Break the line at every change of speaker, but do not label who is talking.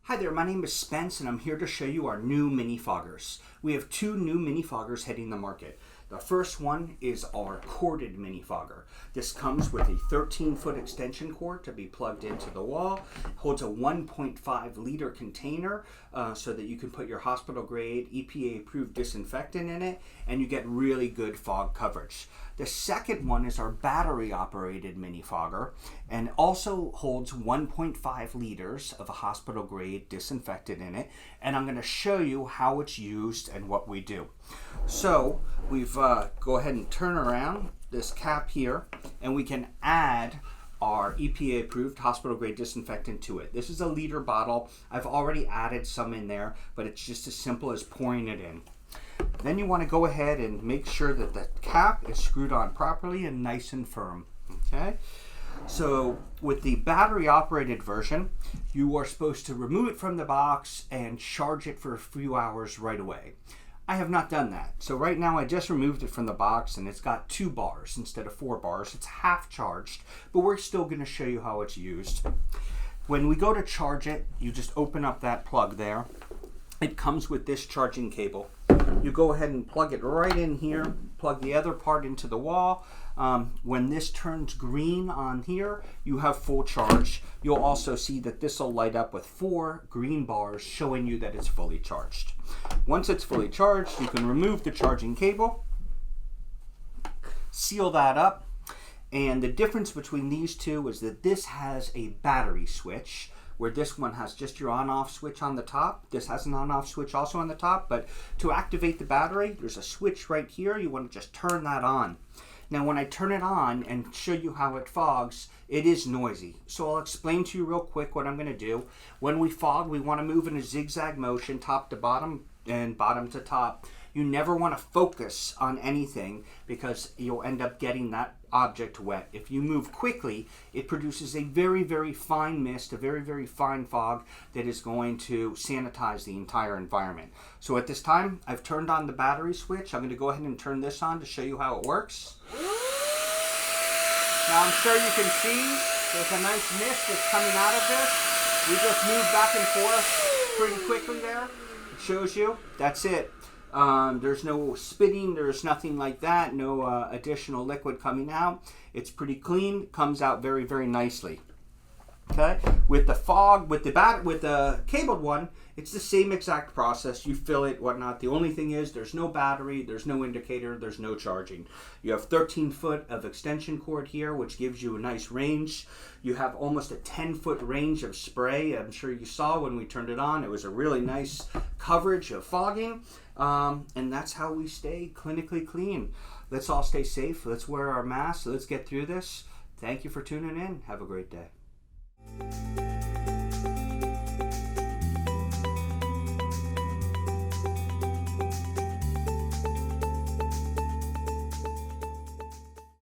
Hi there, my name is Spence and I'm here to show you our new mini foggers. We have two new mini foggers hitting the market. The first one is our corded mini fogger. This comes with a 13-foot extension cord to be plugged into the wall. It holds a 1.5 liter container so that you can put your hospital grade EPA approved disinfectant in it and you get really good fog coverage. The second one is our battery operated mini fogger and also holds 1.5 liters of a hospital grade disinfectant in it, and I'm going to show you how it's used and what we do. So we've go ahead and turn around this cap here and we can add our EPA approved hospital grade disinfectant to it. This is a liter bottle. I've already added some in there, but it's just as simple as pouring it in. Then you want to go ahead and make sure that the cap is screwed on properly and nice and firm. Okay, so with the battery operated version, you are supposed to remove it from the box and charge it for a few hours right away. I have not done that. So right now I just removed it from the box and it's got 2 bars instead of 4 bars. It's half charged, but we're still going to show you how it's used. When we go to charge it, you just open up that plug there. It comes with this charging cable. You go ahead and plug it right in here, plug the other part into the wall. When this turns green on here, you have full charge. You'll also see that this will light up with 4 green bars showing you that it's fully charged. Once it's fully charged, you can remove the charging cable, seal that up, and the difference between these two is that this has a battery switch, where this one has just your on-off switch on the top. This has an on-off switch also on the top, but to activate the battery, there's a switch right here. You want to just turn that on. Now when I turn it on and show you how it fogs, it is noisy. So I'll explain to you real quick what I'm going to do. When we fog, we want to move in a zigzag motion, top to bottom and bottom to top. You never want to focus on anything because you'll end up getting that object wet. If you move quickly, it produces a very, very fine mist, a very, very fine fog that is going to sanitize the entire environment. So at this time, I've turned on the battery switch. I'm going to go ahead and turn this on to show you how it works. Now I'm sure you can see there's a nice mist that's coming out of this. We just moved back and forth pretty quickly there. It shows you, that's it. There's no spitting, there's nothing like that, no additional liquid coming out. It's pretty clean, comes out very, very nicely. Okay, with the fog, with the cabled one, it's the same exact process. You fill it, whatnot. The only thing is there's no battery, there's no indicator, there's no charging. You have 13 foot of extension cord here, which gives you a nice range. You have almost a 10-foot range of spray. I'm sure you saw when we turned it on. It was a really nice coverage of fogging. And that's how we stay clinically clean. Let's all stay safe. Let's wear our masks. Let's get through this. Thank you for tuning in. Have a great day.